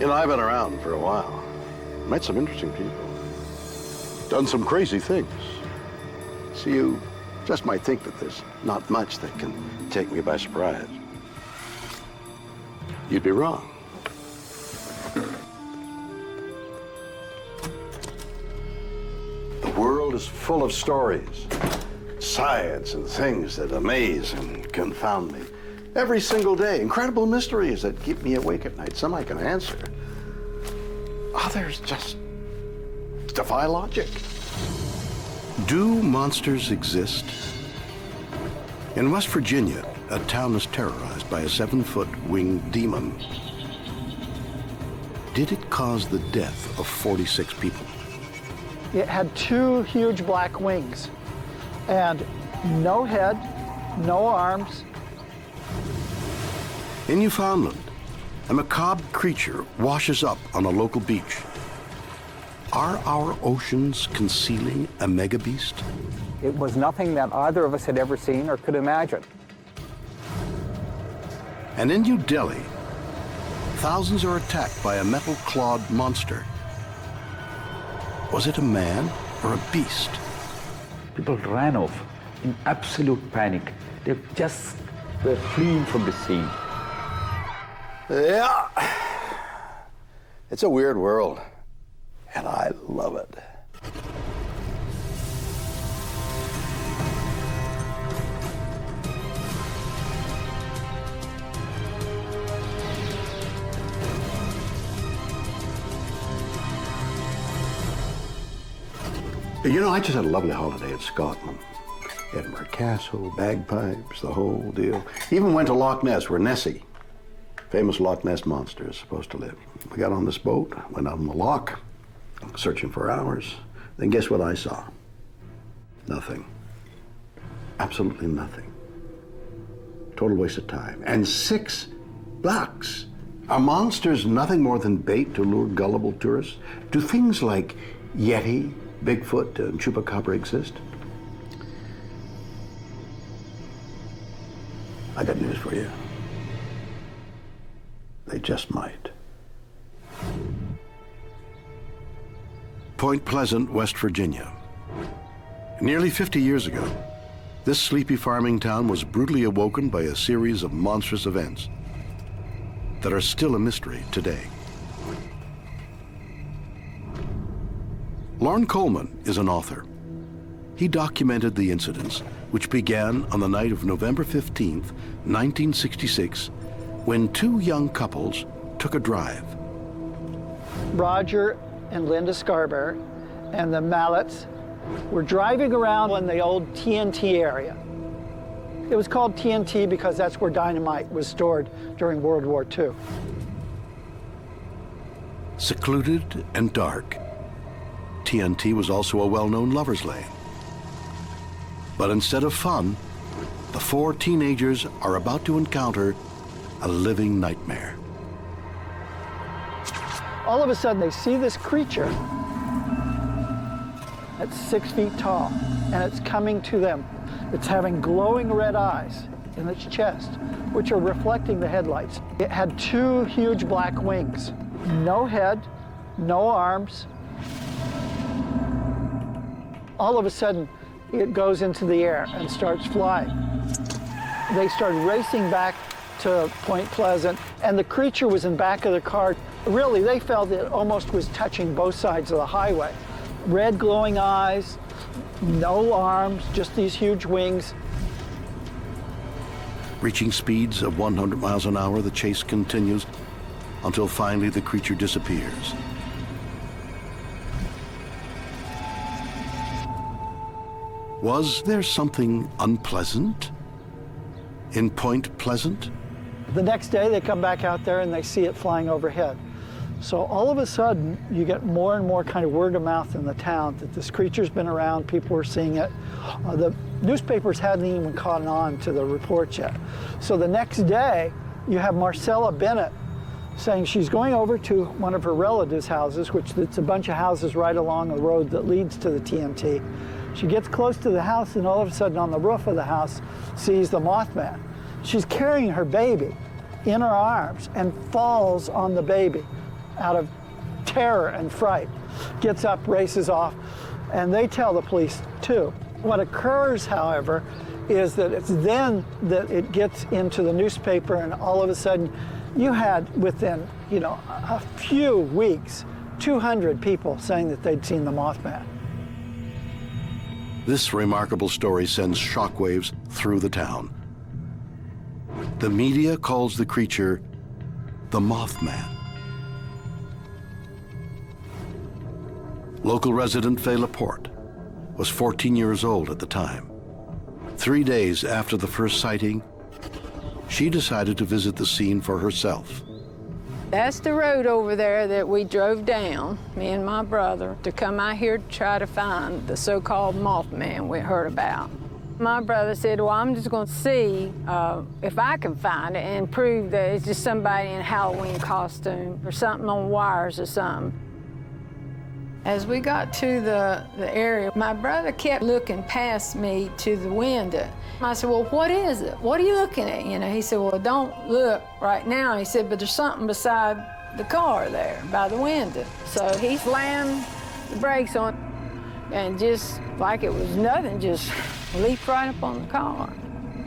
You know, I've been around for a while. Met some interesting people. Done some crazy things. So you just might think that there's not much that can take me by surprise. You'd be wrong. The world is full of stories, science, and things that amaze and confound me. Every single day, incredible mysteries that keep me awake at night. Some I can answer. Others just defy logic. Do monsters exist? In West Virginia, a town is terrorized by a 7-foot winged demon. Did it cause the death of 46 people? It had 2 huge black wings and no head, no arms. In Newfoundland, a macabre creature washes up on a local beach. Are our oceans concealing a megabeast? It was nothing that either of us had ever seen or could imagine. And in New Delhi, thousands are attacked by a metal-clawed monster. Was it a man or a beast? People ran off in absolute panic. They just were fleeing from the scene. Yeah. It's a weird world, and I love it. You know, I just had a lovely holiday in Scotland. Edinburgh Castle, bagpipes, the whole deal. Even went to Loch Ness, where Nessie, famous Loch Ness monster, is supposed to live. We got on this boat, went out on the loch, searching for hours. Then guess what I saw? Nothing. Absolutely nothing. Total waste of time. And $6. Are monsters nothing more than bait to lure gullible tourists? Do things like Yeti, Bigfoot, and Chupacabra exist? I got news for you. They just might. Point Pleasant, West Virginia. Nearly 50 years ago, this sleepy farming town was brutally awoken by a series of monstrous events that are still a mystery today. Lorne Coleman is an author. He documented the incidents, which began on the night of November 15th, 1966, when 2 young couples took a drive. Roger and Linda Scarborough and the Mallets were driving around in the old TNT area. It was called TNT because that's where dynamite was stored during World War II. Secluded and dark, TNT was also a well-known lover's lane. But instead of fun, the 4 teenagers are about to encounter a living nightmare. All of a sudden, they see this creature that's 6 feet tall, and it's coming to them. It's having glowing red eyes in its chest, which are reflecting the headlights. It had 2 huge black wings, no head, no arms. All of a sudden, it goes into the air and starts flying. They started racing back to Point Pleasant, and the creature was in back of the car. Really, they felt it almost was touching both sides of the highway. Red glowing eyes, no arms, just these huge wings. Reaching speeds of 100 miles an hour, the chase continues until finally the creature disappears. Was there something unpleasant in Point Pleasant? The next day, they come back out there and they see it flying overhead. So all of a sudden, you get more and more kind of word of mouth in the town that this creature's been around, people were seeing it. The newspapers hadn't even caught on to the reports yet. So the next day, you have Marcella Bennett saying she's going over to one of her relatives' houses, which it's a bunch of houses right along the road that leads to the TNT. She gets close to the house and all of a sudden on the roof of the house sees the Mothman. She's carrying her baby in her arms and falls on the baby. out of terror and fright, gets up, races off, and they tell the police too. What occurs, however, is that it's then that it gets into the newspaper, and all of a sudden you had, within a few weeks, 200 people saying that they'd seen the Mothman. This remarkable story sends shockwaves through the town. The media calls the creature the Mothman. Local resident Fay Laporte was 14 years old at the time. 3 days after the first sighting, she decided to visit the scene for herself. That's the road over there that we drove down, me and my brother, to come out here to try to find the so-called Mothman we heard about. My brother said, well, I'm just going to see if I can find it and prove that it's just somebody in a Halloween costume or something on wires or something. As we got to the area, my brother kept looking past me to the window. I said, well, what is it? What are you looking at? He said, well, don't look right now. He said, but there's something beside the car there by the window. So he slammed the brakes on and just like it was nothing, just leaped right up on the car.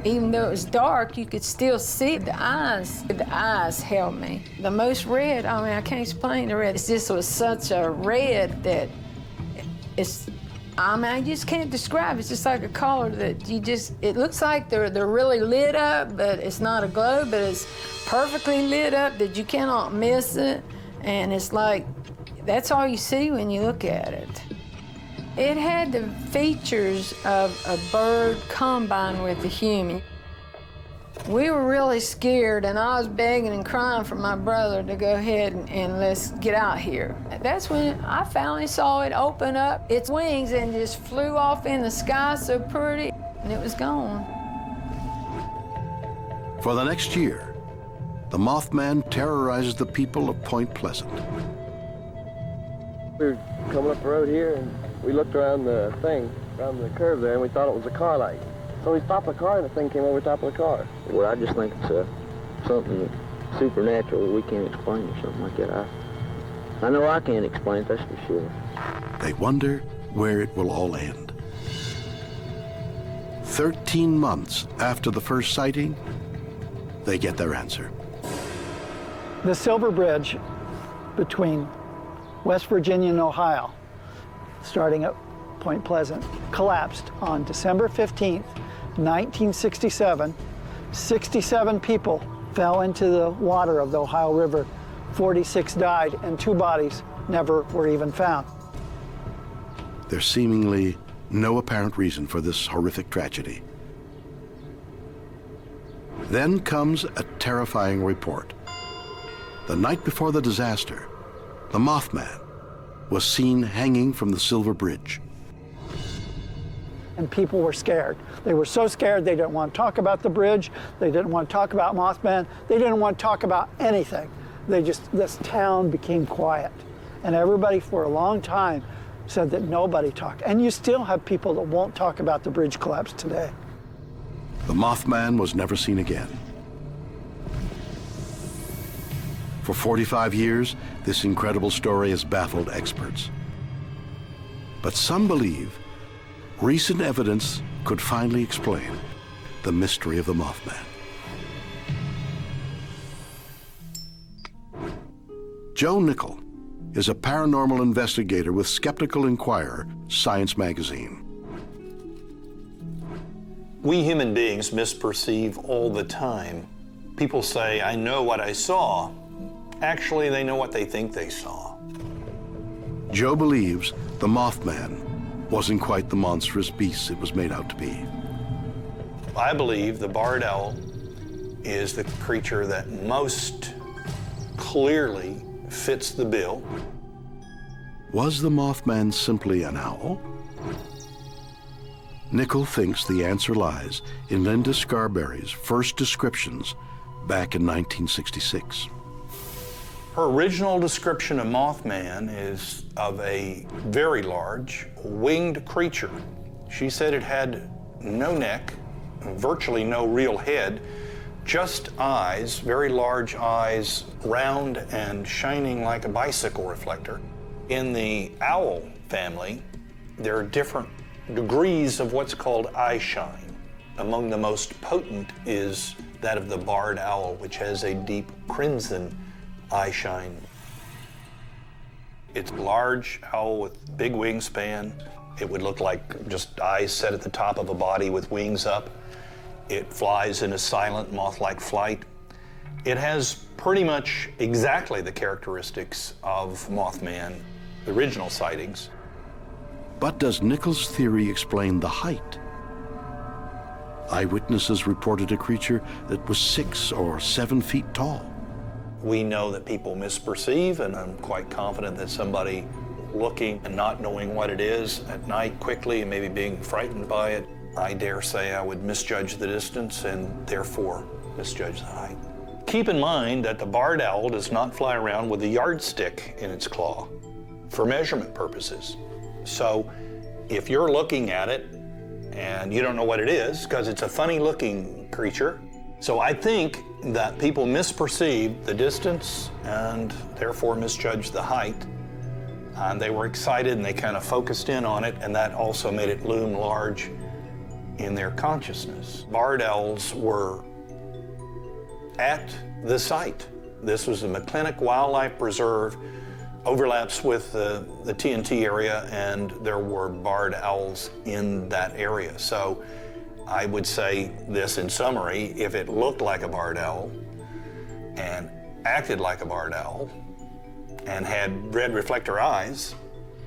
Even though it was dark, you could still see the eyes. The eyes held me. The most red, I can't explain the red. It just was such a red that I just can't describe. It's just like a color that it looks like they're really lit up, but it's not a glow, but it's perfectly lit up that you cannot miss it. And it's like, that's all you see when you look at it. It had the features of a bird combined with a human. We were really scared, and I was begging and crying for my brother to go ahead and let's get out here. That's when I finally saw it open up its wings and just flew off in the sky so pretty, and it was gone. For the next year, the Mothman terrorizes the people of Point Pleasant. We were coming up the road here, and we looked around the curve there, and we thought it was a car light. So we stopped the car, and the thing came over the top of the car. Well, I just think it's something supernatural that we can't explain or something like that. I know I can't explain it, that's for sure. They wonder where it will all end. 13 months after the first sighting, they get their answer. The Silver Bridge between West Virginia and Ohio, starting at Point Pleasant, collapsed on December 15th, 1967. 67 people fell into the water of the Ohio River. 46 died, and 2 bodies never were even found. There's seemingly no apparent reason for this horrific tragedy. Then comes a terrifying report. The night before the disaster, the Mothman was seen hanging from the Silver Bridge. And people were scared. They were so scared they didn't want to talk about the bridge, they didn't want to talk about Mothman, they didn't want to talk about anything. This town became quiet. And everybody for a long time said that nobody talked. And you still have people that won't talk about the bridge collapse today. The Mothman was never seen again. For 45 years, this incredible story has baffled experts. But some believe recent evidence could finally explain the mystery of the Mothman. Joe Nickel is a paranormal investigator with Skeptical Inquirer Science magazine. We human beings misperceive all the time. People say, I know what I saw. Actually, they know what they think they saw. Joe believes the Mothman wasn't quite the monstrous beast it was made out to be. I believe the barred owl is the creature that most clearly fits the bill. Was the Mothman simply an owl? Nickel thinks the answer lies in Linda Scarberry's first descriptions back in 1966. Her original description of Mothman is of a very large, winged creature. She said it had no neck, virtually no real head, just eyes, very large eyes, round and shining like a bicycle reflector. In the owl family, there are different degrees of what's called eye shine. Among the most potent is that of the barred owl, which has a deep crimson eye shine. It's a large owl with big wingspan. It would look like just eyes set at the top of a body with wings up. It flies in a silent moth-like flight. It has pretty much exactly the characteristics of Mothman, the original sightings. But does Nichols' theory explain the height? Eyewitnesses reported a creature that was 6 or 7 feet tall. We know that people misperceive, and I'm quite confident that somebody looking and not knowing what it is at night quickly and maybe being frightened by it, I dare say I would misjudge the distance and therefore misjudge the height. Keep in mind that the barred owl does not fly around with a yardstick in its claw for measurement purposes. So if you're looking at it and you don't know what it is, because it's a funny looking creature, so I think that people misperceived the distance and therefore misjudged the height. And they were excited and they kind of focused in on it, and that also made it loom large in their consciousness. Barred owls were at the site. This was the McClintock Wildlife Preserve, overlaps with the TNT area, and there were barred owls in that area. So I would say this in summary: if it looked like a barred owl and acted like a barred owl and had red reflector eyes,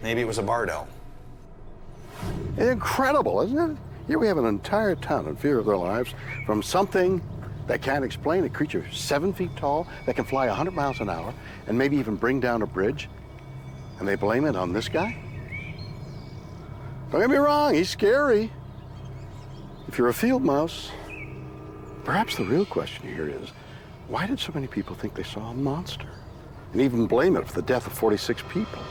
maybe it was a barred owl. It's incredible, isn't it? Here we have an entire town in fear of their lives from something that can't explain, a creature 7 feet tall that can fly 100 miles an hour and maybe even bring down a bridge, and they blame it on this guy? Don't get me wrong, he's scary if you're a field mouse. Perhaps the real question here is, why did so many people think they saw a monster and even blame it for the death of 46 people?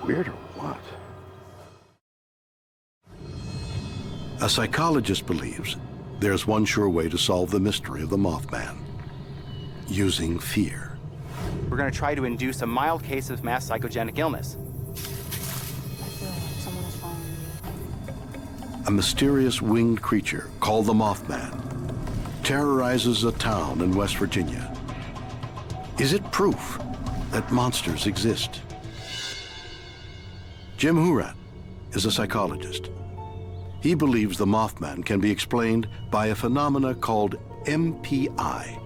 Weird or what? A psychologist believes there's one sure way to solve the mystery of the Mothman: using fear. We're going to try to induce a mild case of mass psychogenic illness. A mysterious winged creature called the Mothman terrorizes a town in West Virginia. Is it proof that monsters exist? Jim Hurat is a psychologist. He believes the Mothman can be explained by a phenomena called MPI.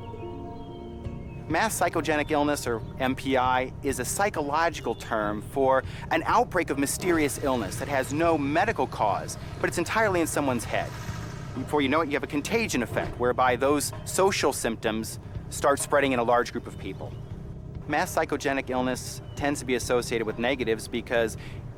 Mass psychogenic illness, or MPI, is a psychological term for an outbreak of mysterious illness that has no medical cause, but it's entirely in someone's head. Before you know it, you have a contagion effect, whereby those social symptoms start spreading in a large group of people. Mass psychogenic illness tends to be associated with negatives because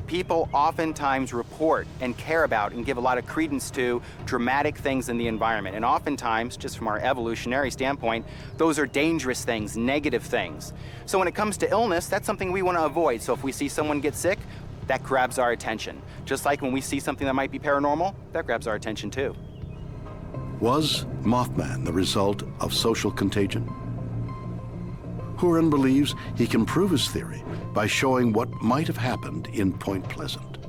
people oftentimes report and care about and give a lot of credence to dramatic things in the environment. And oftentimes, just from our evolutionary standpoint, those are dangerous things, negative things. So when it comes to illness, that's something we want to avoid. So if we see someone get sick, that grabs our attention. Just like when we see something that might be paranormal, that grabs our attention too. Was Mothman the result of social contagion? Huron believes he can prove his theory by showing what might have happened in Point Pleasant.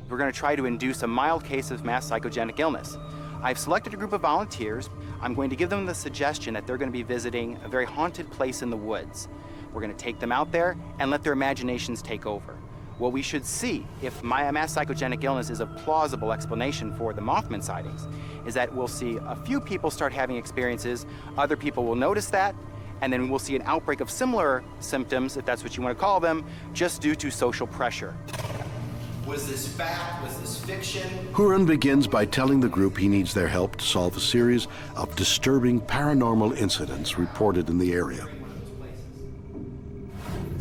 We're going to try to induce a mild case of mass psychogenic illness. I've selected a group of volunteers. I'm going to give them the suggestion that they're going to be visiting a very haunted place in the woods. We're going to take them out there and let their imaginations take over. What we should see, if mass psychogenic illness is a plausible explanation for the Mothman sightings, is that we'll see a few people start having experiences, other people will notice that, and then we'll see an outbreak of similar symptoms, if that's what you want to call them, just due to social pressure. Was this fact? Was this fiction? Huron begins by telling the group he needs their help to solve a series of disturbing paranormal incidents reported in the area.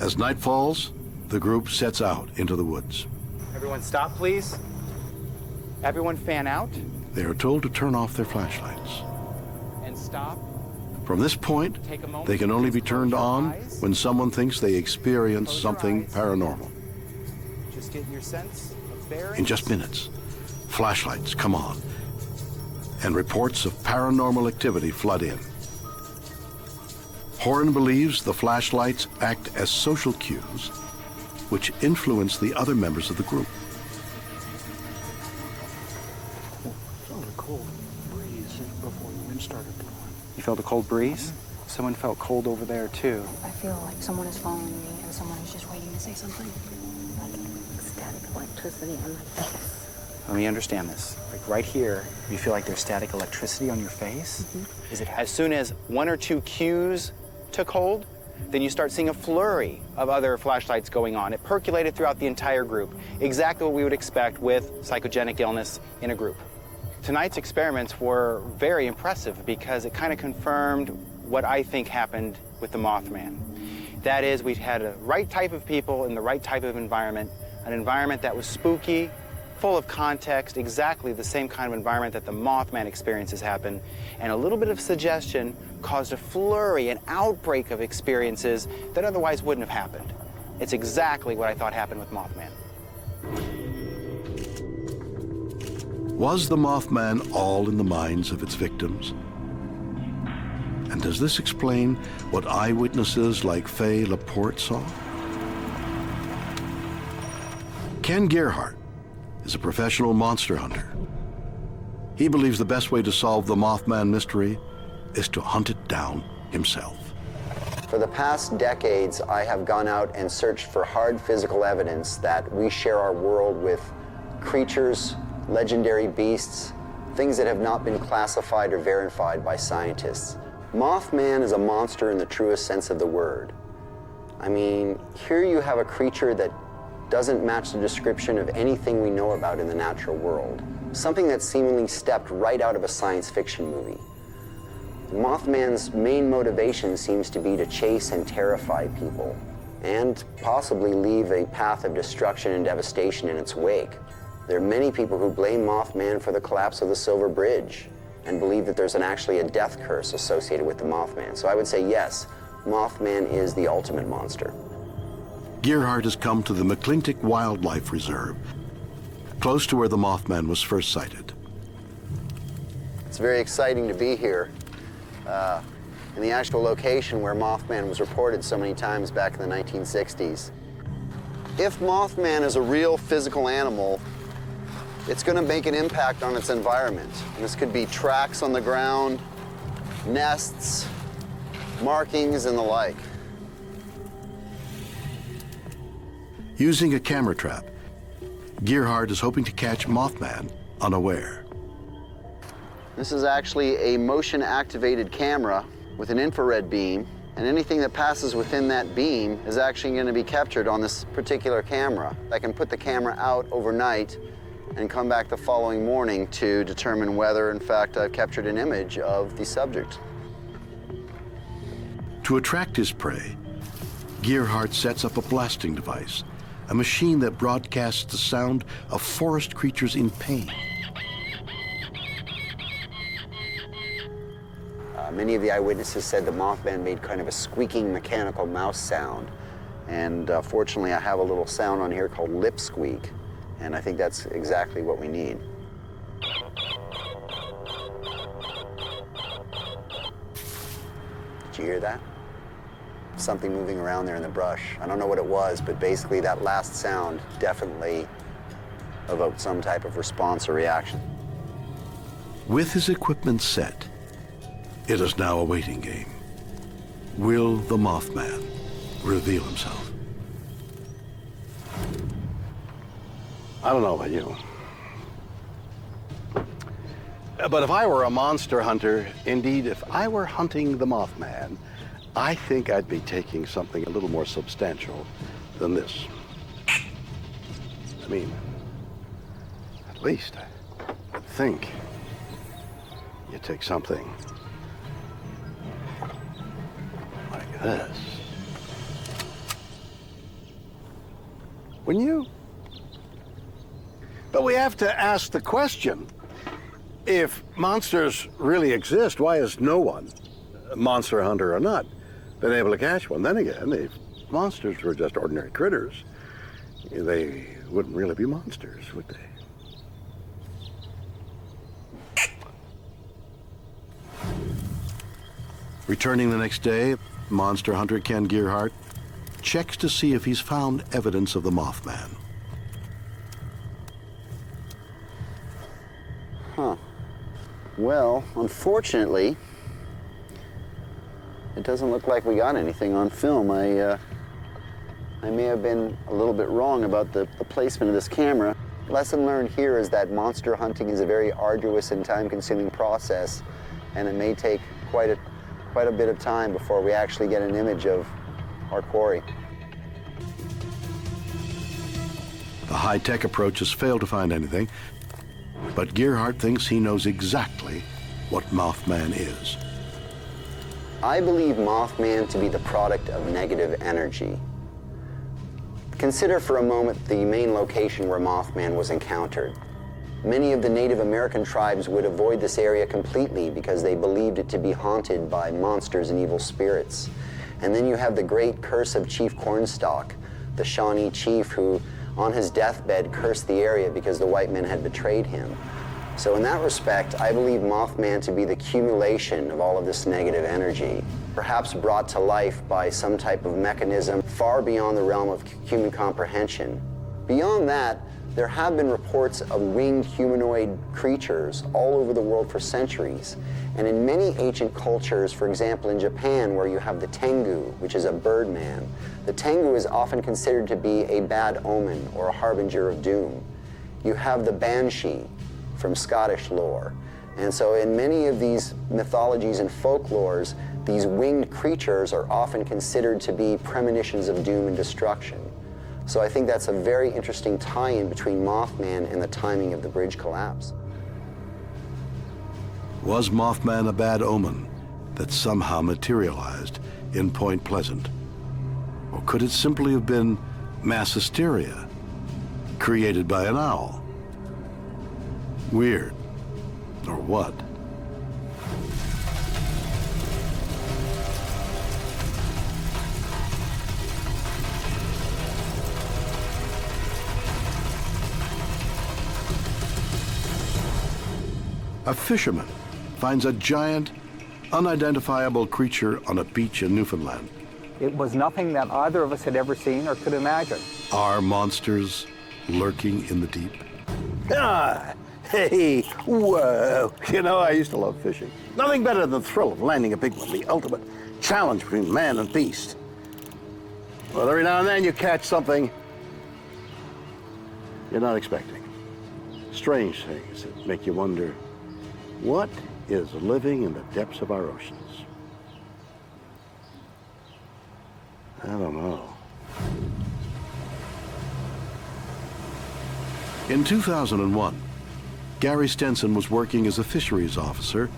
As night falls, the group sets out into the woods. Everyone stop, please. Everyone fan out. They are told to turn off their flashlights. And stop. From this point, they can only be turned on when someone thinks they experience something paranormal. Just get your sense of bearings. In just minutes, flashlights come on, and reports of paranormal activity flood in. Horan believes the flashlights act as social cues, which influence the other members of the group. Felt a cold breeze before the wind started blowing. You felt a cold breeze? Someone felt cold over there, too. I feel like someone is following me and someone is just waiting to say something. Like static electricity on my face. Let me understand this. Like right here, you feel like there's static electricity on your face? Mm-hmm. Is it as soon as one or two cues took hold, then you start seeing a flurry of other flashlights going on. It percolated throughout the entire group. Exactly what we would expect with psychogenic illness in a group. Tonight's experiments were very impressive because it kind of confirmed what I think happened with the Mothman. That is, we had the right type of people in the right type of environment, an environment that was spooky, full of context, exactly the same kind of environment that the Mothman experiences happen, and a little bit of suggestion caused a flurry, an outbreak of experiences that otherwise wouldn't have happened. It's exactly what I thought happened with Mothman. Was the Mothman all in the minds of its victims? And does this explain what eyewitnesses like Faye Laporte saw? Ken Gerhardt is a professional monster hunter. He believes the best way to solve the Mothman mystery is to hunt it down himself. For the past decades, I have gone out and searched for hard physical evidence that we share our world with creatures, legendary beasts, things that have not been classified or verified by scientists. Mothman is a monster in the truest sense of the word. I mean, here you have a creature that doesn't match the description of anything we know about in the natural world. Something that seemingly stepped right out of a science fiction movie. Mothman's main motivation seems to be to chase and terrify people, and possibly leave a path of destruction and devastation in its wake. There are many people who blame Mothman for the collapse of the Silver Bridge and believe that there's actually a death curse associated with the Mothman. So I would say yes, Mothman is the ultimate monster. Gerhardt has come to the McClintic Wildlife Reserve, close to where the Mothman was first sighted. It's very exciting to be here in the actual location where Mothman was reported so many times back in the 1960s. If Mothman is a real physical animal, it's going to make an impact on its environment. And this could be tracks on the ground, nests, markings, and the like. Using a camera trap, Gerhardt is hoping to catch Mothman unaware. This is actually a motion-activated camera with an infrared beam, and anything that passes within that beam is actually going to be captured on this particular camera. I can put the camera out overnight and come back the following morning to determine whether, in fact, I've captured an image of the subject. To attract his prey, Gerhardt sets up a blasting device, a machine that broadcasts the sound of forest creatures in pain. Many of the eyewitnesses said the Mothman made kind of a squeaking mechanical mouse sound. And fortunately, I have a little sound on here called lip squeak. And I think that's exactly what we need. Did you hear that? Something moving around there in the brush. I don't know what it was, but basically that last sound definitely evoked some type of response or reaction. With his equipment set, it is now a waiting game. Will the Mothman reveal himself? I don't know about you, but if I were a monster hunter, indeed, if I were hunting the Mothman, I think I'd be taking something a little more substantial than this. I mean, at least I think you take something like this. Wouldn't you? But we have to ask the question, if monsters really exist, why has no one, monster hunter or not, been able to catch one? Then again, if monsters were just ordinary critters, they wouldn't really be monsters, would they? Returning the next day, monster hunter Ken Gearhart checks to see if he's found evidence of the Mothman. Huh. Well, unfortunately, it doesn't look like we got anything on film. I may have been a little bit wrong about the placement of this camera. Lesson learned here is that monster hunting is a very arduous and time-consuming process, and it may take quite a bit of time before we actually get an image of our quarry. The high-tech approach has failed to find anything, but Gearhart thinks he knows exactly what Mothman is. I believe Mothman to be the product of negative energy. Consider for a moment the main location where Mothman was encountered. Many of the Native American tribes would avoid this area completely because they believed it to be haunted by monsters and evil spirits. And then you have the great curse of Chief Cornstalk, the Shawnee chief who, on his deathbed, cursed the area because the white men had betrayed him. So in that respect, I believe Mothman to be the accumulation of all of this negative energy, perhaps brought to life by some type of mechanism far beyond the realm of human comprehension. Beyond that, there have been reports of winged humanoid creatures all over the world for centuries. And in many ancient cultures, for example in Japan, where you have the Tengu, which is a birdman, the Tengu is often considered to be a bad omen or a harbinger of doom. You have the Banshee from Scottish lore. And so in many of these mythologies and folklores, these winged creatures are often considered to be premonitions of doom and destruction. So I think that's a very interesting tie-in between Mothman and the timing of the bridge collapse. Was Mothman a bad omen that somehow materialized in Point Pleasant? Or could it simply have been mass hysteria created by an owl? Weird, or what? A fisherman finds a giant, unidentifiable creature on a beach in Newfoundland. It was nothing that either of us had ever seen or could imagine. Are monsters lurking in the deep? Ah, hey, whoa. You know, I used to love fishing. Nothing better than the thrill of landing a big one, the ultimate challenge between man and beast. Well, every now and then you catch something you're not expecting. Strange things that make you wonder, what is living in the depths of our oceans? I don't know. In 2001, Gary Stenson was working as a fisheries officer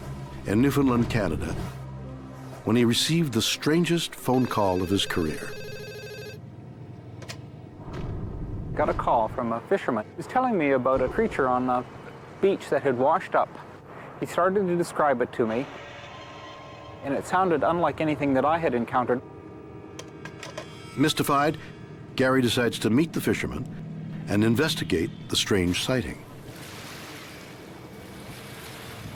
in Newfoundland, Canada, when he received the strangest phone call of his career. Got a call from a fisherman. He was telling me about a creature on the beach that had washed up. He started to describe it to me, and it sounded unlike anything that I had encountered. Mystified, Gary decides to meet the fisherman and investigate the strange sighting.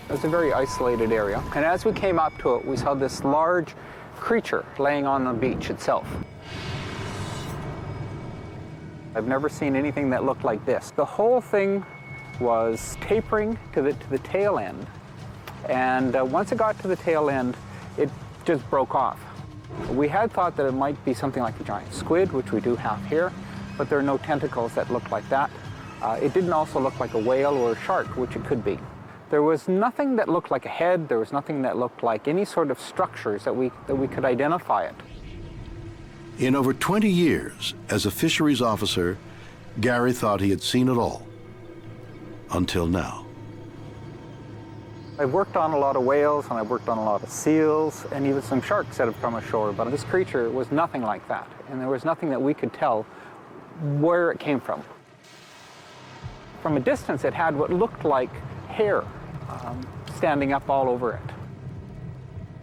It was a very isolated area, and as we came up to it, we saw this large creature laying on the beach itself. I've never seen anything that looked like this. The whole thing was tapering to the tail end, and once it got to the tail end, it just broke off. We had thought that it might be something like a giant squid, which we do have here, but there are no tentacles that look like that. It didn't also look like a whale or a shark, which it could be. There was nothing that looked like a head. There was nothing that looked like any sort of structures that we could identify it. In over 20 years as a fisheries officer, Gary thought he had seen it all, until now. I've worked on a lot of whales, and I've worked on a lot of seals, and even some sharks that have come ashore, but this creature was nothing like that, and there was nothing that we could tell where it came from. From a distance, it had what looked like hair standing up all over it.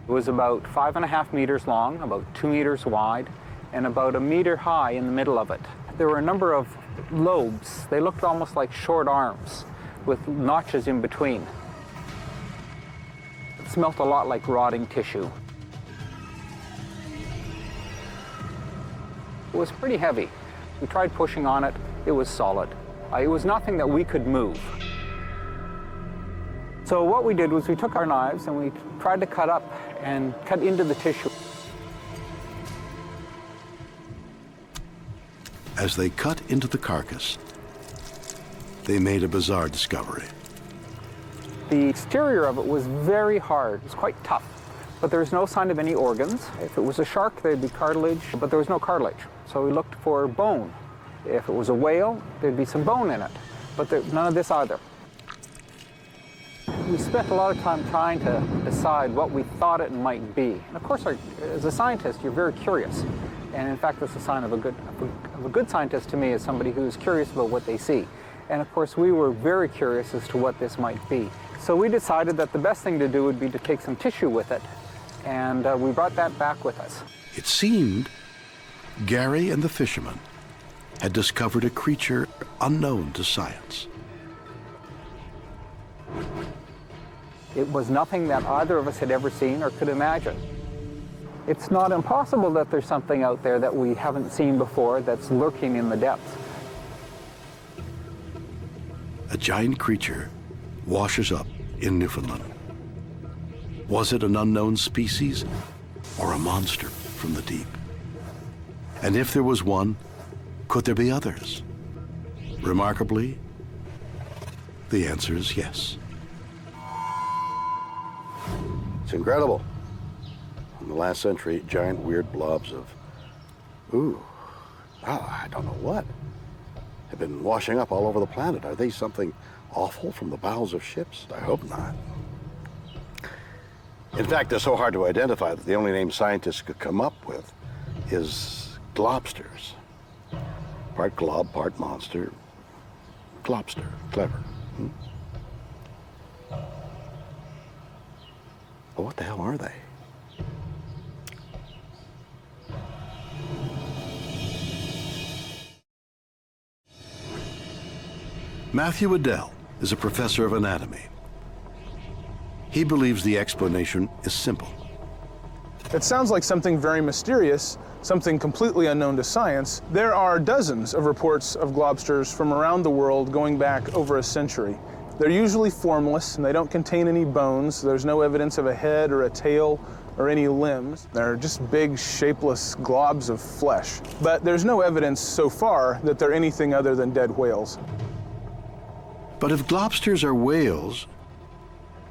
It was about 5.5 meters long, about 2 meters wide, and about 1 meter high in the middle of it. There were a number of lobes. They looked almost like short arms with notches in between. It smelt a lot like rotting tissue. It was pretty heavy. We tried pushing on it. It was solid. It was nothing that we could move. So what we did was we took our knives and we tried to cut up and cut into the tissue. As they cut into the carcass, they made a bizarre discovery. The exterior of it was very hard. It was quite tough, but there was no sign of any organs. If it was a shark, there'd be cartilage, but there was no cartilage. So we looked for bone. If it was a whale, there'd be some bone in it, but none of this either. We spent a lot of time trying to decide what we thought it might be. And of course, as a scientist, you're very curious. And in fact, that's a sign of a good scientist to me is somebody who's curious about what they see. And of course, we were very curious as to what this might be. So we decided that the best thing to do would be to take some tissue with it. And we brought that back with us. It seemed Gary and the fishermen had discovered a creature unknown to science. It was nothing that either of us had ever seen or could imagine. It's not impossible that there's something out there that we haven't seen before that's lurking in the depths. A giant creature washes up in Newfoundland. Was it an unknown species or a monster from the deep? And if there was one, could there be others? Remarkably, the answer is yes. It's incredible. In the last century, giant weird blobs of, I don't know what, have been washing up all over the planet. Are they something awful from the bowels of ships? I hope not. In fact, they're so hard to identify that the only name scientists could come up with is globsters. Part glob, part monster. Globster. Clever. But what the hell are they? Matthew Waddell is a professor of anatomy. He believes the explanation is simple. It sounds like something very mysterious, something completely unknown to science. There are dozens of reports of globsters from around the world going back over a century. They're usually formless and they don't contain any bones. There's no evidence of a head or a tail or any limbs. They're just big, shapeless globs of flesh. But there's no evidence so far that they're anything other than dead whales. But if globsters are whales,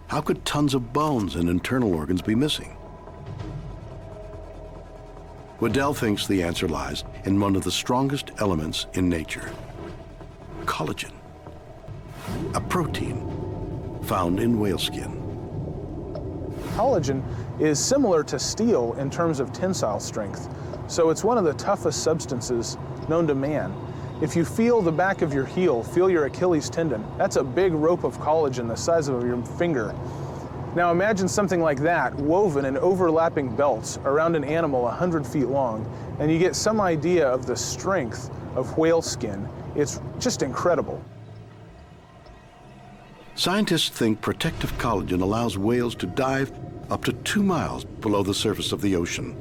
how could tons of bones and internal organs be missing? Waddell thinks the answer lies in one of the strongest elements in nature, collagen, a protein found in whale skin. Collagen is similar to steel in terms of tensile strength, so it's one of the toughest substances known to man. If you feel the back of your heel, feel your Achilles tendon, that's a big rope of collagen the size of your finger. Now imagine something like that woven in overlapping belts around an animal 100 feet long, and you get some idea of the strength of whale skin. It's just incredible. Scientists think protective collagen allows whales to dive up to 2 miles below the surface of the ocean.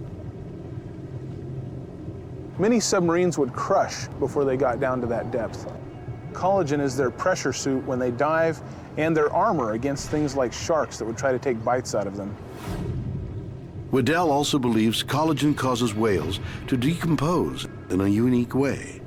Many submarines would crush before they got down to that depth. Collagen is their pressure suit when they dive and their armor against things like sharks that would try to take bites out of them. Waddell also believes collagen causes whales to decompose in a unique way.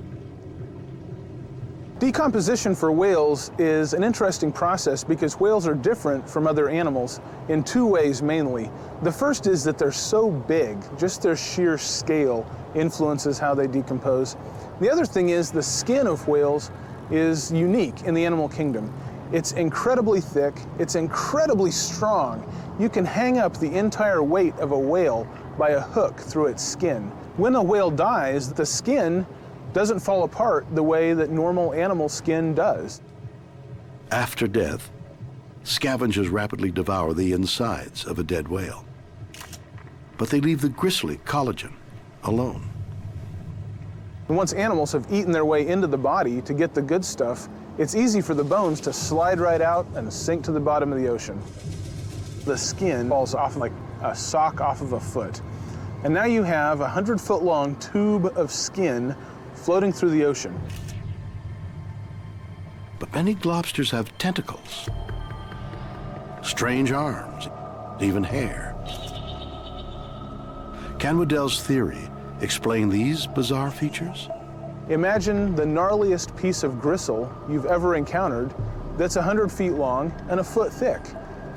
Decomposition for whales is an interesting process because whales are different from other animals in 2 ways mainly. The first is that they're so big, just their sheer scale influences how they decompose. The other thing is the skin of whales is unique in the animal kingdom. It's incredibly thick, it's incredibly strong. You can hang up the entire weight of a whale by a hook through its skin. When a whale dies, the skin doesn't fall apart the way that normal animal skin does. After death, scavengers rapidly devour the insides of a dead whale. But they leave the grisly collagen alone. And once animals have eaten their way into the body to get the good stuff, it's easy for the bones to slide right out and sink to the bottom of the ocean. The skin falls off like a sock off of a foot. And now you have a 100-foot-long tube of skin floating through the ocean. But many globsters have tentacles, strange arms, even hair. Can Waddell's theory explain these bizarre features? Imagine the gnarliest piece of gristle you've ever encountered that's 100 feet long and a foot thick.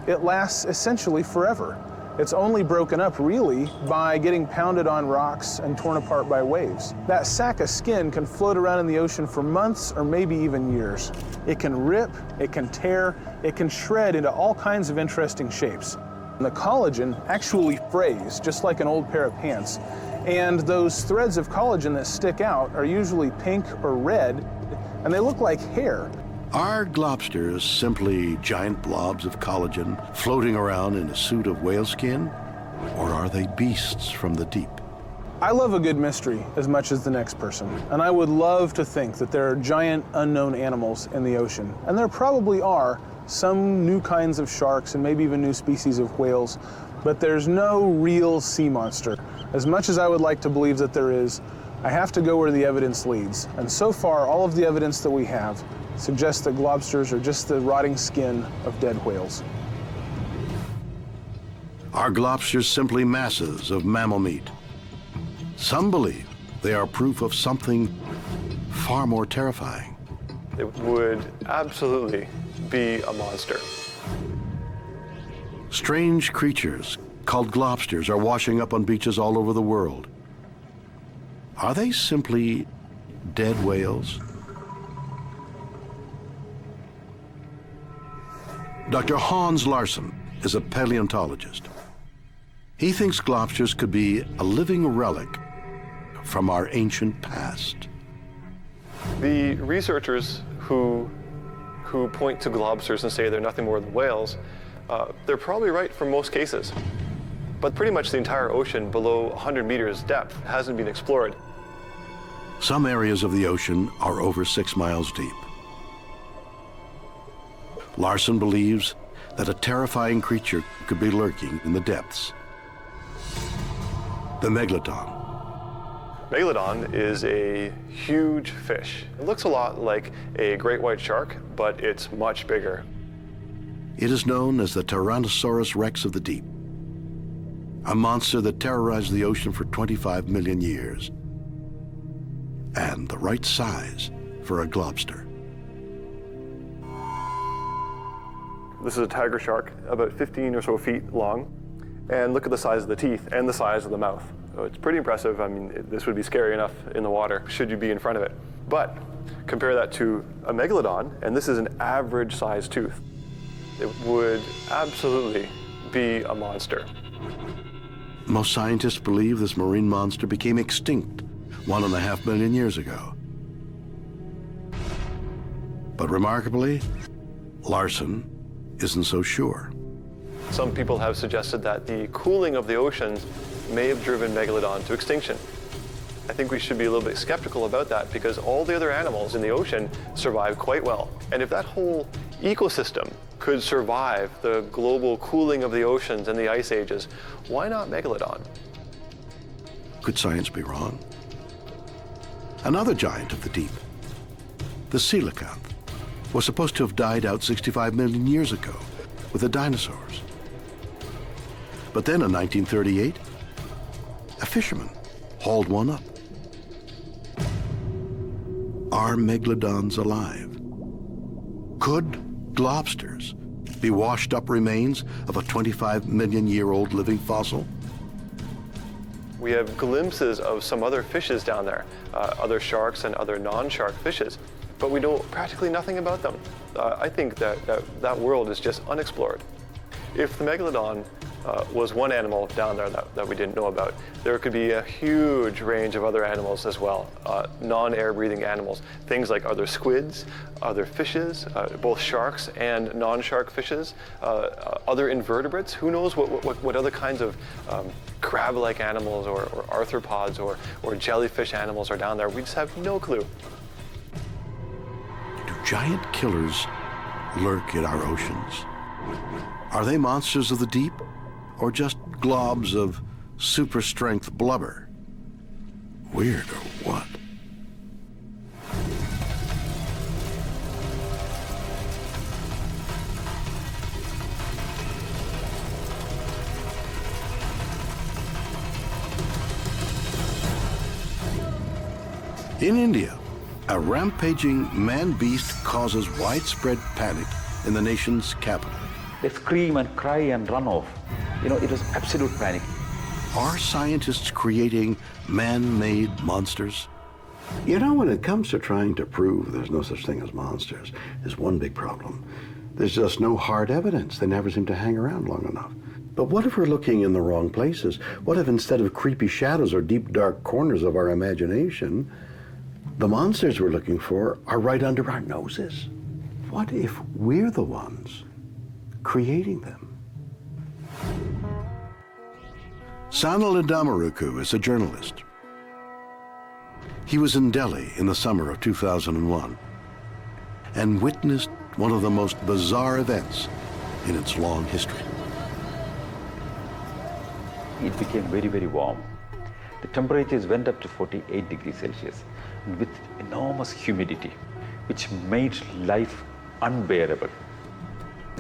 It lasts essentially forever. It's only broken up, really, by getting pounded on rocks and torn apart by waves. That sack of skin can float around in the ocean for months or maybe even years. It can rip, it can tear, it can shred into all kinds of interesting shapes. And the collagen actually frays, just like an old pair of pants. And those threads of collagen that stick out are usually pink or red, and they look like hair. Are globsters simply giant blobs of collagen floating around in a suit of whale skin? Or are they beasts from the deep? I love a good mystery as much as the next person, and I would love to think that there are giant unknown animals in the ocean. And there probably are some new kinds of sharks and maybe even new species of whales, but there's no real sea monster. As much as I would like to believe that there is, I have to go where the evidence leads. And so far, all of the evidence that we have suggests that globsters are just the rotting skin of dead whales. Are globsters simply masses of mammal meat? Some believe they are proof of something far more terrifying. It would absolutely be a monster. Strange creatures called globsters are washing up on beaches all over the world. Are they simply dead whales? Dr. Hans Larsson is a paleontologist. He thinks globsters could be a living relic from our ancient past. The researchers who point to globsters and say they're nothing more than whales, they're probably right for most cases. But pretty much the entire ocean below 100 meters depth hasn't been explored. Some areas of the ocean are over 6 miles deep. Larsson believes that a terrifying creature could be lurking in the depths. The megalodon. Megalodon is a huge fish. It looks a lot like a great white shark, but it's much bigger. It is known as the Tyrannosaurus rex of the deep, a monster that terrorized the ocean for 25 million years, and the right size for a globster. This is a tiger shark, about 15 or so feet long. And look at the size of the teeth and the size of the mouth. So it's pretty impressive. I mean, this would be scary enough in the water should you be in front of it. But compare that to a megalodon, and this is an average sized tooth. It would absolutely be a monster. Most scientists believe this marine monster became extinct 1.5 million years ago. But remarkably, Larsson isn't so sure. Some people have suggested that the cooling of the oceans may have driven megalodon to extinction. I think we should be a little bit skeptical about that because all the other animals in the ocean survive quite well. And if that whole ecosystem could survive the global cooling of the oceans and the ice ages, why not megalodon? Could science be wrong? Another giant of the deep, the coelacanth, was supposed to have died out 65 million years ago with the dinosaurs. But then in 1938, a fisherman hauled one up. Are megalodons alive? Could globsters be washed up remains of a 25 million year old living fossil? We have glimpses of some other fishes down there, other sharks and other non-shark fishes, but we know practically nothing about them. I think that world is just unexplored. If the megalodon was one animal down there that we didn't know about, there could be a huge range of other animals as well, non-air breathing animals. Things like other squids, other fishes, both sharks and non-shark fishes, other invertebrates. Who knows what other kinds of crab-like animals or arthropods or jellyfish animals are down there. We just have no clue. Do giant killers lurk in our oceans? Are they monsters of the deep, or just globs of super strength blubber. Weird or what? In India, a rampaging man-beast causes widespread panic in the nation's capital. They scream and cry and run off. It was absolute panic. Are scientists creating man-made monsters? When it comes to trying to prove there's no such thing as monsters, there's one big problem. There's just no hard evidence. They never seem to hang around long enough. But what if we're looking in the wrong places? What if instead of creepy shadows or deep, dark corners of our imagination, the monsters we're looking for are right under our noses? What if we're the ones creating them? Sanal Damaruku is a journalist. He was in Delhi in the summer of 2001 and witnessed one of the most bizarre events in its long history. It became very, very warm. The temperatures went up to 48 degrees Celsius with enormous humidity, which made life unbearable.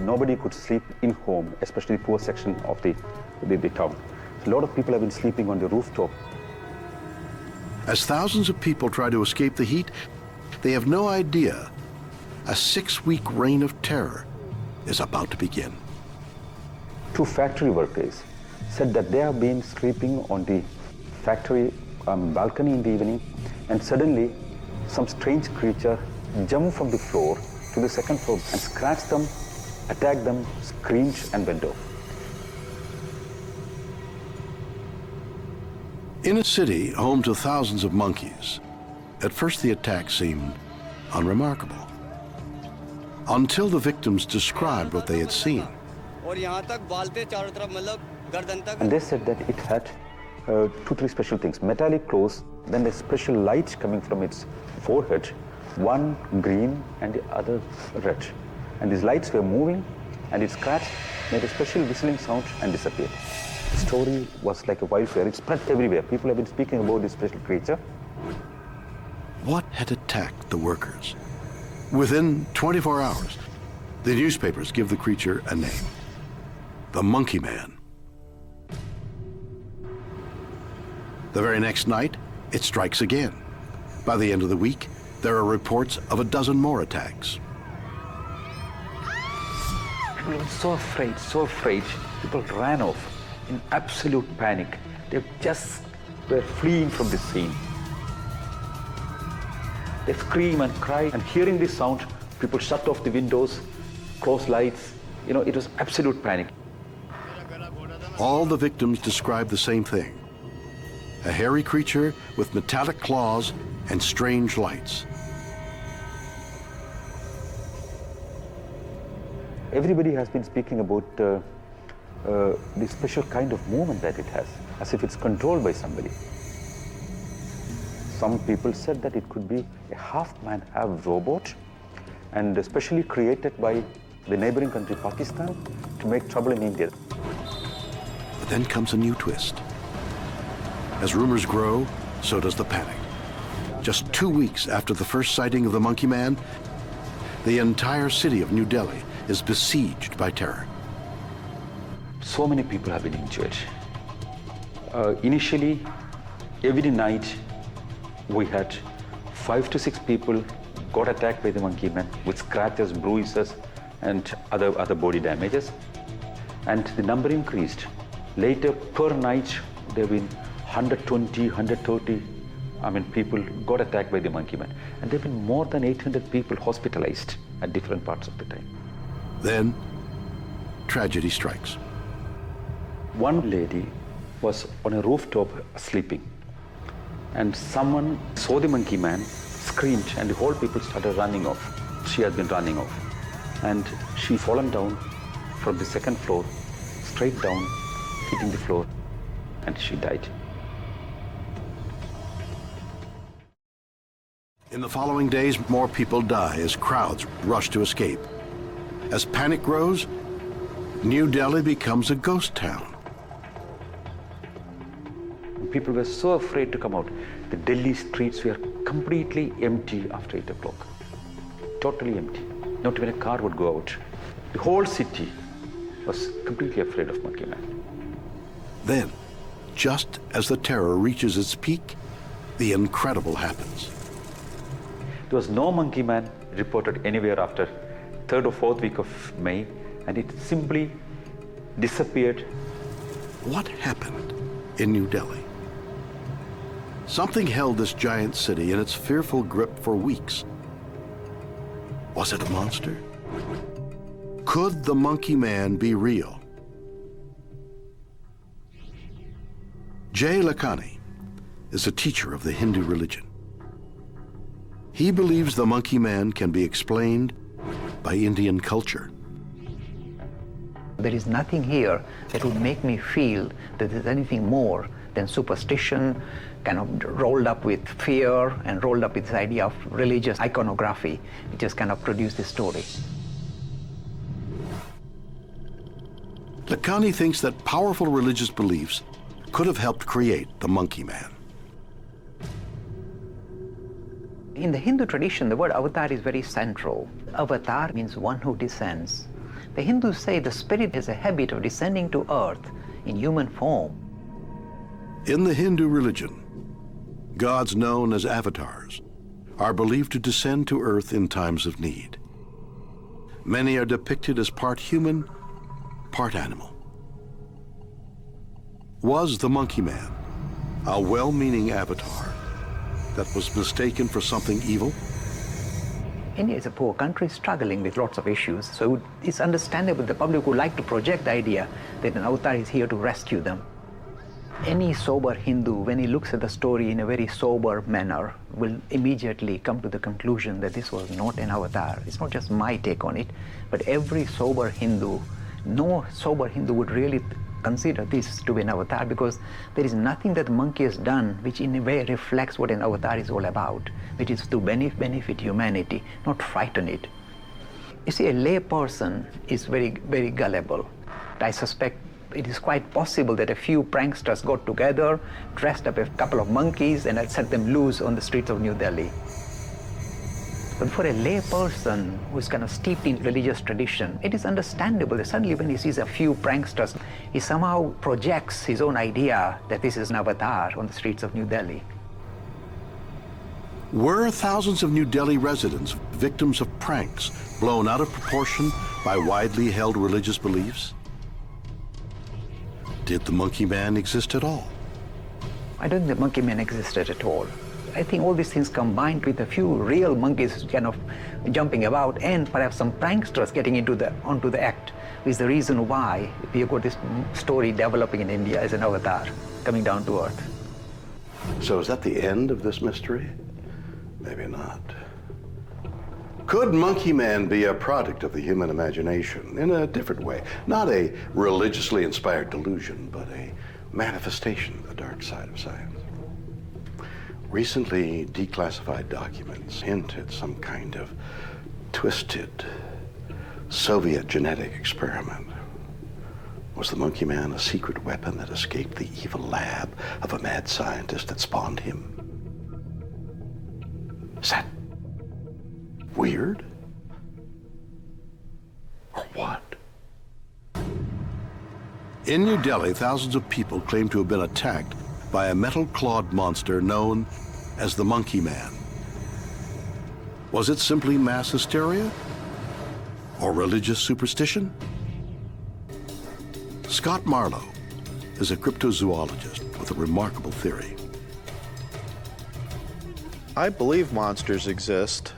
Nobody could sleep in home, especially the poor section of the town. A lot of people have been sleeping on the rooftop. As thousands of people try to escape the heat, they have no idea a 6-week reign of terror is about to begin. 2 factory workers said that they have been sleeping on the factory balcony in the evening, and suddenly some strange creature jumped from the floor to the 2nd floor and scratched them, attacked them, screamed and went off. In a city home to thousands of monkeys, at first the attack seemed unremarkable, until the victims described what they had seen. And they said that it had 2-3 special things: metallic claws, then a special light coming from its forehead, one green and the other red. And these lights were moving, and it scratched, made a special whistling sound and disappeared. The story was like a wildfire. It spread everywhere. People have been speaking about this special creature. What had attacked the workers? Within 24 hours, the newspapers give the creature a name: the Monkey Man. The very next night, it strikes again. By the end of the week, there are reports of a dozen more attacks. People were so afraid. People ran off in absolute panic. They just were fleeing from the scene. They scream and cry, and hearing this sound, people shut off the windows, close lights. It was absolute panic. All the victims described the same thing: a hairy creature with metallic claws and strange lights. Everybody has been speaking about this special kind of movement that it has, as if it's controlled by somebody. Some people said that it could be a half-man, half-robot, and especially created by the neighboring country, Pakistan, to make trouble in India. But then comes a new twist. As rumors grow, so does the panic. Just 2 weeks after the first sighting of the Monkey Man, the entire city of New Delhi is besieged by terror. So many people have been injured. Initially, every night, we had 5 to 6 people got attacked by the Monkey Man with scratches, bruises, and other body damages. And the number increased. Later, per night, there have been 120, 130, people got attacked by the Monkey Man. And there have been more than 800 people hospitalized at different parts of the time. Then, tragedy strikes. One lady was on a rooftop sleeping, and someone saw the Monkey Man, screamed, and the whole people started running off. She had been running off. And she fallen down from the 2nd floor, straight down, hitting the floor, and she died. In the following days, more people die as crowds rush to escape. As panic grows, New Delhi becomes a ghost town. People were so afraid to come out. The Delhi streets were completely empty after 8 o'clock. Totally empty. Not even a car would go out. The whole city was completely afraid of Monkey Man. Then, just as the terror reaches its peak, the incredible happens. There was no Monkey Man reported anywhere after 3rd or 4th week of May, and it simply disappeared. What happened in New Delhi? Something held this giant city in its fearful grip for weeks. Was it a monster? Could the Monkey Man be real? Jay Lakhani is a teacher of the Hindu religion. He believes the Monkey Man can be explained by Indian culture. There is nothing here that would make me feel that there's anything more than superstition, kind of rolled up with fear and rolled up with this idea of religious iconography, which has kind of produced this story. Lakhani thinks that powerful religious beliefs could have helped create the Monkey Man. In the Hindu tradition, the word avatar is very central. Avatar means one who descends. The Hindus say the spirit has a habit of descending to earth in human form. In the Hindu religion, gods known as avatars are believed to descend to earth in times of need. Many are depicted as part human, part animal. Was the Monkey Man a well-meaning avatar that was mistaken for something evil? India is a poor country struggling with lots of issues, so it's understandable the public would like to project the idea that an avatar is here to rescue them. Any sober Hindu, when he looks at the story in a very sober manner, will immediately come to the conclusion that this was not an avatar. It's not just my take on it, but every sober Hindu, no sober Hindu would really consider this to be an avatar, because there is nothing that the monkey has done which in a way reflects what an avatar is all about, which is to benefit humanity, not frighten it. You see, a lay person is very, very gullible. I suspect it is quite possible that a few pranksters got together, dressed up a couple of monkeys, and had set them loose on the streets of New Delhi. But for a lay person who is kind of steeped in religious tradition, it is understandable that suddenly when he sees a few pranksters, he somehow projects his own idea that this is an avatar on the streets of New Delhi. Were thousands of New Delhi residents victims of pranks blown out of proportion by widely held religious beliefs? Did the Monkey Man exist at all? I don't think the Monkey Man existed at all. I think all these things combined with a few real monkeys kind of jumping about and perhaps some pranksters getting onto the act is the reason why we have got this story developing in India as an avatar coming down to earth. So is that the end of this mystery? Maybe not. Could Monkey Man be a product of the human imagination in a different way? Not a religiously inspired delusion, but a manifestation of the dark side of science. Recently declassified documents hint at some kind of twisted Soviet genetic experiment. Was the Monkey Man a secret weapon that escaped the evil lab of a mad scientist that spawned him? Is that weird? Or what? In New Delhi, thousands of people claim to have been attacked by a metal-clawed monster known as the Monkey Man. Was it simply mass hysteria? Or religious superstition? Scott Marlowe is a cryptozoologist with a remarkable theory. I believe monsters exist.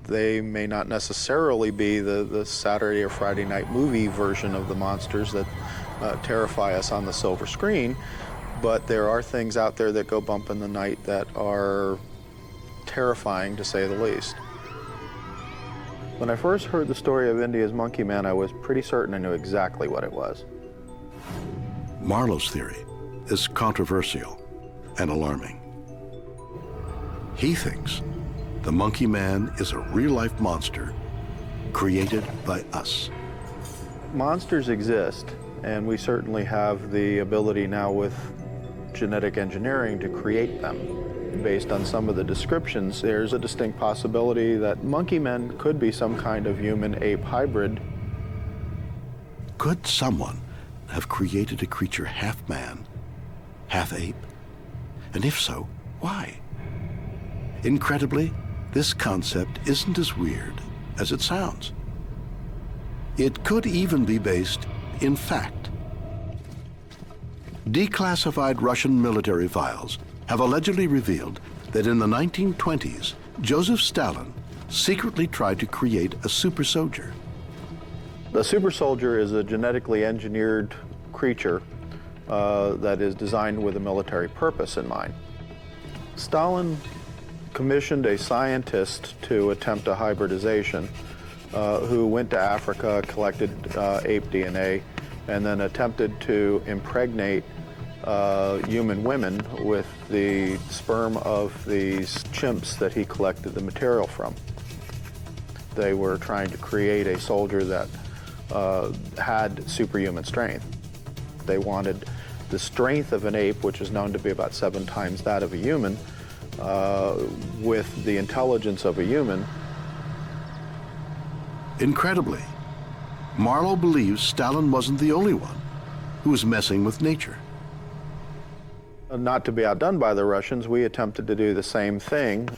They may not necessarily be the Saturday or Friday night movie version of the monsters that terrify us on the silver screen, but there are things out there that go bump in the night that are terrifying, to say the least. When I first heard the story of India's Monkey Man, I was pretty certain I knew exactly what it was. Marlowe's theory is controversial and alarming. He thinks the Monkey Man is a real-life monster created by us. Monsters exist, and we certainly have the ability now with genetic engineering to create them. Based on some of the descriptions, there's a distinct possibility that monkey men could be some kind of human-ape hybrid. Could someone have created a creature half man, half ape? And if so, why? Incredibly, this concept isn't as weird as it sounds. It could even be based in fact. Declassified Russian military files have allegedly revealed that in the 1920s, Joseph Stalin secretly tried to create a super soldier. The super soldier is a genetically engineered creature that is designed with a military purpose in mind. Stalin commissioned a scientist to attempt a hybridization who went to Africa, collected ape DNA, and then attempted to impregnate human women with the sperm of these chimps that he collected the material from. They were trying to create a soldier that had superhuman strength. They wanted the strength of an ape, which is known to be about 7 times that of a human, with the intelligence of a human. Incredibly, Marlowe believes Stalin wasn't the only one who was messing with nature. Not to be outdone by the Russians, we attempted to do the same thing.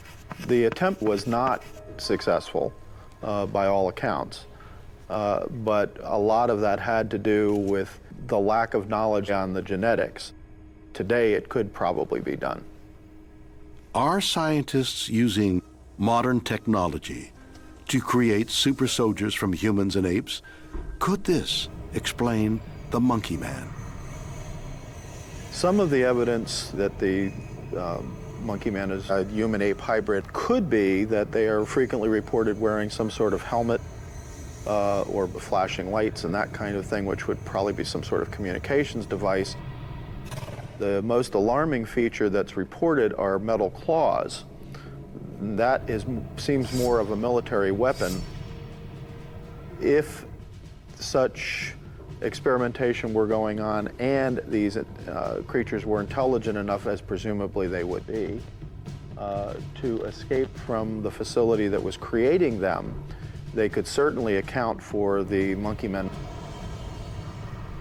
The attempt was not successful by all accounts, but a lot of that had to do with the lack of knowledge on the genetics. Today, it could probably be done. Are scientists using modern technology to create super soldiers from humans and apes? Could this explain the monkey man? Some of the evidence that the monkey man is a human-ape hybrid could be that they are frequently reported wearing some sort of helmet or flashing lights and that kind of thing, which would probably be some sort of communications device. The most alarming feature that's reported are metal claws. That seems more of a military weapon. If such experimentation were going on and these creatures were intelligent enough, as presumably they would be, to escape from the facility that was creating them, they could certainly account for the monkey men.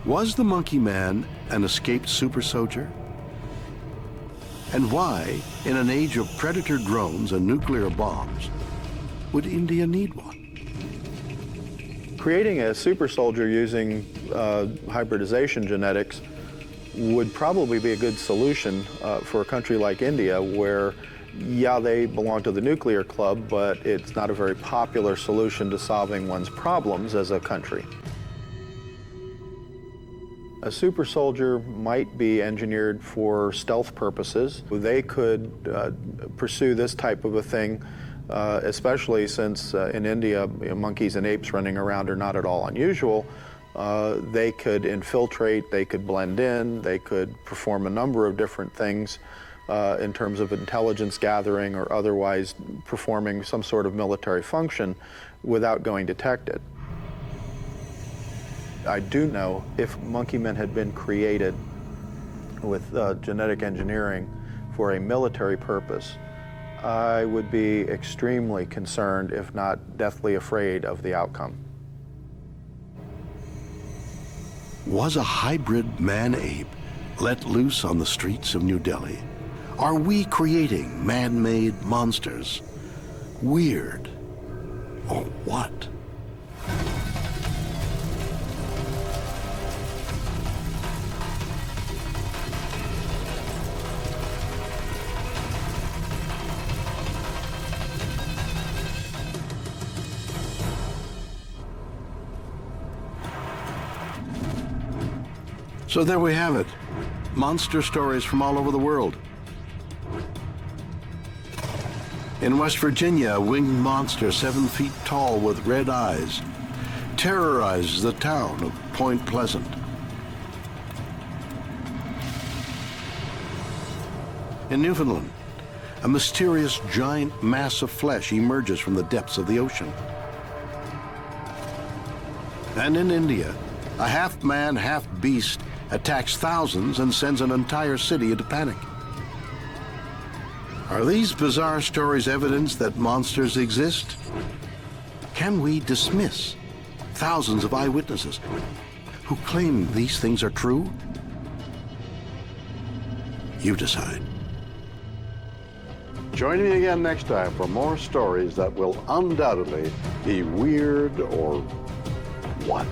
Was the monkey man an escaped super soldier? And why, in an age of predator drones and nuclear bombs, would India need one? Creating a super soldier using hybridization genetics would probably be a good solution for a country like India, where, yeah, they belong to the nuclear club, but it's not a very popular solution to solving one's problems as a country. A super soldier might be engineered for stealth purposes. They could pursue this type of a thing, especially since in India, monkeys and apes running around are not at all unusual. They could infiltrate, they could blend in, they could perform a number of different things in terms of intelligence gathering or otherwise performing some sort of military function without going detected. I do know if monkey men had been created with genetic engineering for a military purpose, I would be extremely concerned, if not deathly afraid, of the outcome. Was a hybrid man-ape let loose on the streets of New Delhi? Are we creating man-made monsters? Weird, or what? So there we have it, monster stories from all over the world. In West Virginia, a winged monster 7 feet tall with red eyes terrorizes the town of Point Pleasant. In Newfoundland, a mysterious giant mass of flesh emerges from the depths of the ocean. And in India, a half-man, half-beast attacks thousands and sends an entire city into panic. Are these bizarre stories evidence that monsters exist? Can we dismiss thousands of eyewitnesses who claim these things are true? You decide. Join me again next time for more stories that will undoubtedly be weird or what?